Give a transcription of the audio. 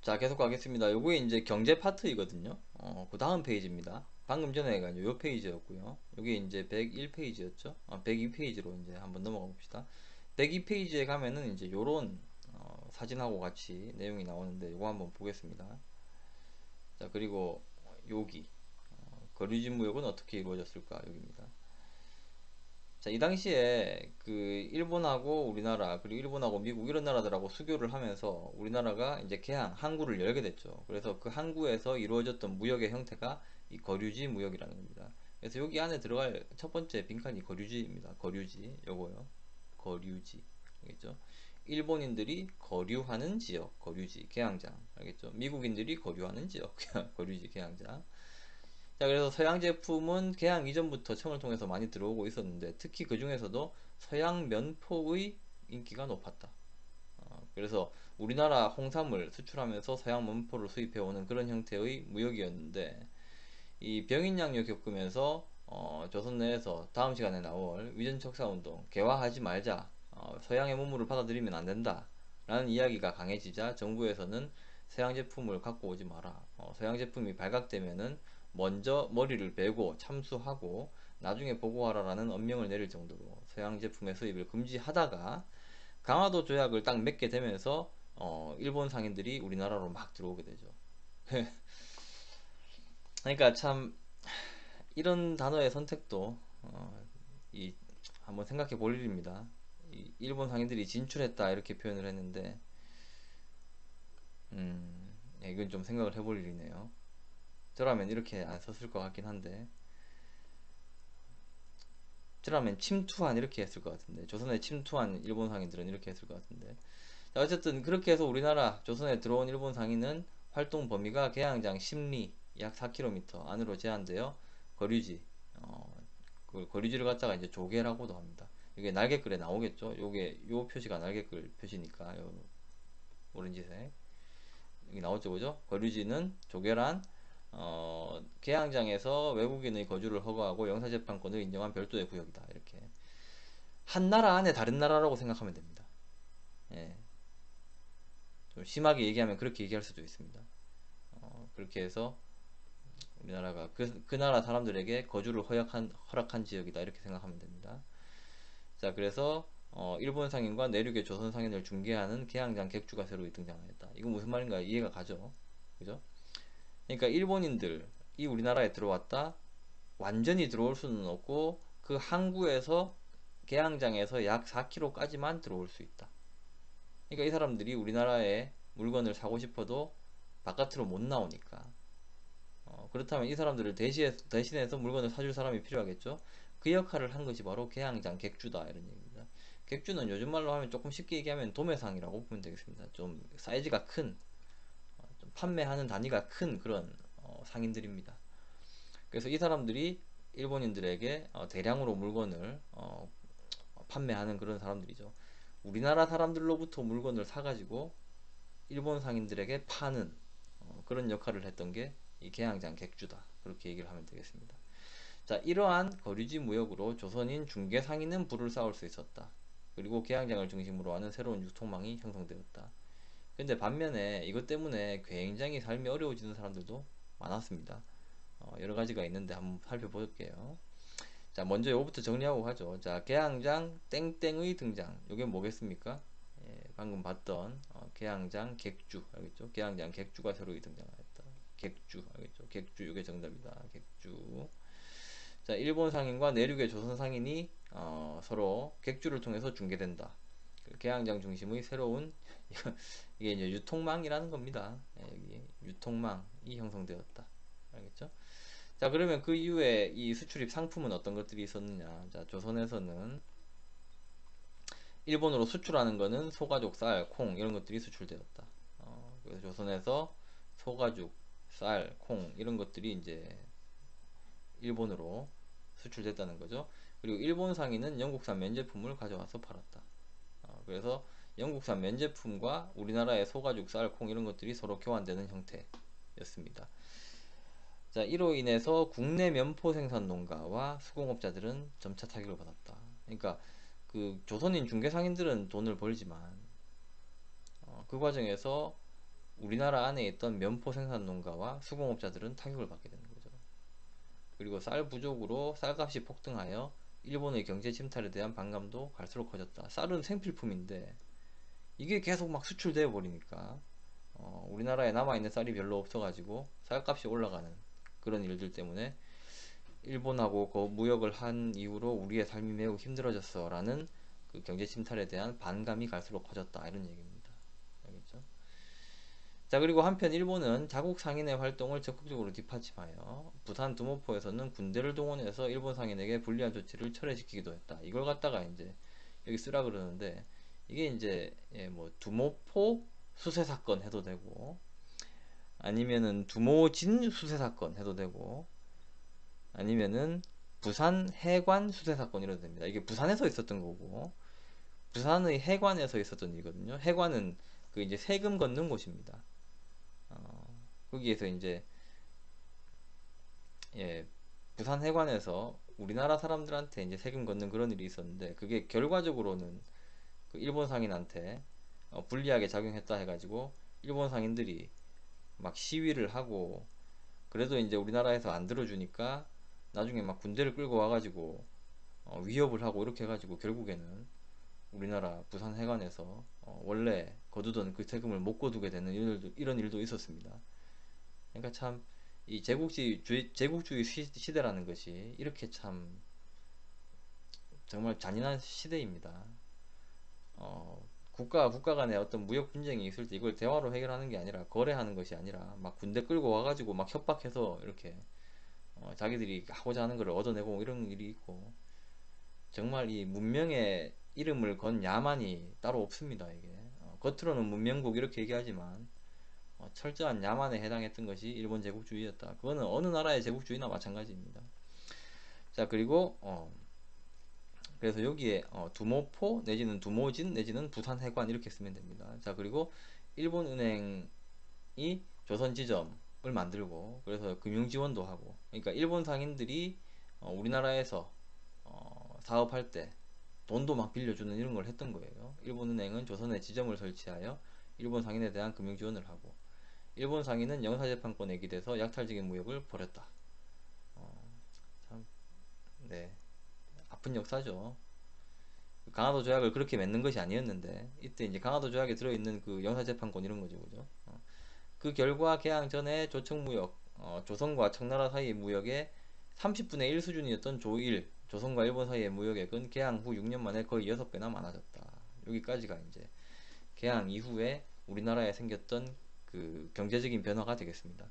자, 계속 가겠습니다. 요게 이제 경제 파트이거든요. 그 다음 페이지입니다. 방금 전에 요 페이지였고요. 요게 이제 101페이지였죠. 102페이지로 이제 한번 넘어가 봅시다. 102페이지에 가면은 이제 요런 사진하고 같이 내용이 나오는데 요거 한번 보겠습니다. 자, 그리고 여기 거류지 무역은 어떻게 이루어졌을까? 여기입니다. 자, 이 당시에 그 일본하고 우리나라 그리고 일본하고 미국 이런 나라들하고 수교를 하면서 우리나라가 이제 항구를 열게 됐죠. 그래서 그 항구에서 이루어졌던 무역의 형태가 이 거류지 무역이라는 겁니다. 그래서 여기 안에 들어갈 첫 번째 빈칸이 거류지입니다. 거류지 요거요. 거류지 알겠죠? 일본인들이 거류하는 지역 거류지 개항장 알겠죠? 미국인들이 거류하는 지역 거류지 개항장. 자, 그래서 서양 제품은 개항 이전부터 청을 통해서 많이 들어오고 있었는데 특히 그 중에서도 서양 면포의 인기가 높았다. 그래서 우리나라 홍삼을 수출하면서 서양 면포를 수입해오는 그런 형태의 무역이었는데 이 병인양요 겪으면서 조선 내에서 다음 시간에 나올 위전척사운동 개화하지 말자 서양의 문물을 받아들이면 안 된다 라는 이야기가 강해지자 정부에서는 서양 제품을 갖고 오지 마라 서양 제품이 발각되면은 먼저 머리를 베고 참수하고 나중에 보고하라 라는 엄명을 내릴 정도로 서양 제품의 수입을 금지하다가 강화도 조약을 딱 맺게 되면서 일본 상인들이 우리나라로 막 들어오게 되죠. 그러니까 참 이런 단어의 선택도 이 한번 생각해 볼 일입니다. 이 일본 상인들이 진출했다 이렇게 표현을 했는데 이건 좀 생각을 해볼 일이네요. 저라면 이렇게 안 썼을 것 같긴 한데 저라면 침투한 이렇게 했을 것 같은데 조선에 침투한 일본 상인들은 이렇게 했을 것 같은데 자, 어쨌든 그렇게 해서 우리나라 조선에 들어온 일본 상인은 활동 범위가 개항장 심리 약 4km 안으로 제한되어 거류지 그 거류지를 갖다가 이제 조개라고도 합니다. 이게 날개글에 나오겠죠. 요게 요 표시가 날개글 표시니까 요 오렌지색 여기 나오죠, 그죠? 거류지는 조개란 개항장에서 외국인의 거주를 허가하고 영사재판권을 인정한 별도의 구역이다. 이렇게 한 나라 안에 다른 나라라고 생각하면 됩니다. 예, 좀 심하게 얘기하면 그렇게 얘기할 수도 있습니다. 그렇게 해서 우리나라가 그 나라 사람들에게 거주를 허락한 지역이다 이렇게 생각하면 됩니다. 자, 그래서 일본 상인과 내륙의 조선 상인을 중개하는 개항장 객주가 새로 등장하였다. 이건 무슨 말인가 이해가 가죠? 그죠? 그러니까 일본인들이 우리나라에 들어왔다. 완전히 들어올 수는 없고 그 항구에서 개항장에서 약 4km까지만 들어올 수 있다. 그러니까 이 사람들이 우리나라에 물건을 사고 싶어도 바깥으로 못 나오니까 그렇다면 이 사람들을 대신해서 물건을 사줄 사람이 필요하겠죠. 그 역할을 한 것이 바로 개항장 객주다 이런 얘기입니다. 객주는 요즘 말로 하면 조금 쉽게 얘기하면 도매상이라고 보면 되겠습니다. 좀 사이즈가 큰 좀 판매하는 단위가 큰 그런 상인들입니다. 그래서 이 사람들이 일본인들에게 대량으로 물건을 판매하는 그런 사람들이죠. 우리나라 사람들로부터 물건을 사가지고 일본 상인들에게 파는 그런 역할을 했던 게 이 개항장 객주다. 그렇게 얘기를 하면 되겠습니다. 자, 이러한 거류지 무역으로 조선인 중개 상인은 부를 쌓을 수 있었다. 그리고 개항장을 중심으로 하는 새로운 유통망이 형성되었다. 근데 반면에 이것 때문에 굉장히 삶이 어려워지는 사람들도 많았습니다. 여러 가지가 있는데 한번 살펴볼게요. 자, 먼저 요거부터 정리하고 가죠. 자, 개항장 땡땡의 등장. 요게 뭐겠습니까? 예, 방금 봤던 개항장 객주 알겠죠? 개항장 객주가 새로 등장하였다. 객주 알겠죠? 객주 요게 정답이다. 객주. 자, 일본 상인과 내륙의 조선 상인이 서로 객주를 통해서 중개된다. 그 개항장 중심의 새로운 이게 이제 유통망이라는 겁니다. 예, 여기 유통망이 형성되었다. 알겠죠? 자, 그러면 그 이후에 이 수출입 상품은 어떤 것들이 있었느냐? 자, 조선에서는 일본으로 수출하는 거는 소가죽, 쌀, 콩 이런 것들이 수출되었다. 그래서 조선에서 소가죽, 쌀, 콩 이런 것들이 이제 일본으로 수출됐다는 거죠. 그리고 일본 상인은 영국산 면제품을 가져와서 팔았다. 그래서 영국산 면제품과 우리나라의 소가죽, 쌀, 콩 이런 것들이 서로 교환되는 형태였습니다. 자, 이로 인해서 국내 면포 생산 농가와 수공업자들은 점차 타격을 받았다. 그러니까 그 조선인 중개 상인들은 돈을 벌지만 그 과정에서 우리나라 안에 있던 면포 생산 농가와 수공업자들은 타격을 받게 되는 거죠. 그리고 쌀 부족으로 쌀값이 폭등하여 일본의 경제 침탈에 대한 반감도 갈수록 커졌다. 쌀은 생필품인데 이게 계속 막 수출되어 버리니까 우리나라에 남아있는 쌀이 별로 없어가지고 쌀값이 올라가는 그런 일들 때문에 일본하고 무역을 한 이후로 우리의 삶이 매우 힘들어졌어 라는 그 경제 침탈에 대한 반감이 갈수록 커졌다 이런 얘기입니다. 알겠죠? 자, 그리고 한편 일본은 자국 상인의 활동을 적극적으로 뒷받침하여 부산 두모포에서는 군대를 동원해서 일본 상인에게 불리한 조치를 철회시키기도 했다. 이걸 갖다가 이제 여기 쓰라 그러는데 이게 이제 뭐 두모포 수세 사건 해도 되고 아니면은 두모진 수세 사건 해도 되고 아니면은 부산 해관 수세 사건 이래도 됩니다. 이게 부산에서 있었던 거고 부산의 해관에서 있었던 일이거든요. 해관은 그 이제 세금 걷는 곳입니다. 거기에서 이제 부산 해관에서 우리나라 사람들한테 이제 세금 걷는 그런 일이 있었는데 그게 결과적으로는 그 일본 상인한테 불리하게 작용했다 해가지고 일본 상인들이 막 시위를 하고 그래도 이제 우리나라에서 안 들어주니까 나중에 막 군대를 끌고 와가지고 위협을 하고 이렇게 해가지고 결국에는 우리나라 부산 해관에서 원래 거두던 그 세금을 못 거두게 되는 이런 일도 있었습니다. 그러니까 참 이 제국주의 시대라는 것이 이렇게 참 정말 잔인한 시대입니다. 국가 간에 어떤 무역 분쟁이 있을 때 이걸 대화로 해결하는 게 아니라 거래하는 것이 아니라 막 군대 끌고 와가지고 막 협박해서 이렇게 자기들이 하고자 하는 걸 얻어내고 이런 일이 있고 정말 이 문명의 이름을 건 야만이 따로 없습니다. 이게 겉으로는 문명국 이렇게 얘기하지만 철저한 야만에 해당했던 것이 일본 제국주의였다. 그거는 어느 나라의 제국주의나 마찬가지입니다. 자, 그리고 그래서 여기에 두모포 내지는 두모진 내지는 부산해관 이렇게 쓰면 됩니다. 자, 그리고 일본은행이 조선지점을 만들고 그래서 금융지원도 하고 그러니까 일본 상인들이 우리나라에서 사업할 때 돈도 막 빌려주는 이런 걸 했던 거예요. 일본은행은 조선에 지점을 설치하여 일본 상인에 대한 금융지원을 하고 일본 상인은 영사재판권에 기대서 약탈적인 무역을 벌였다. 참, 네, 아픈 역사죠. 강화도 조약을 그렇게 맺는 것이 아니었는데 이때 이제 강화도 조약에 들어있는 그 영사재판권 이런 거죠, 그죠? 그 결과 개항 전에 조청무역, 조선과 청나라 사이의 무역의 30분의 1 수준이었던 조일, 조선과 일본 사이의 무역액은 개항 후 6년 만에 거의 6배나 많아졌다. 여기까지가 이제 개항 이후에 우리나라에 생겼던 그 경제적인 변화가 되겠습니다.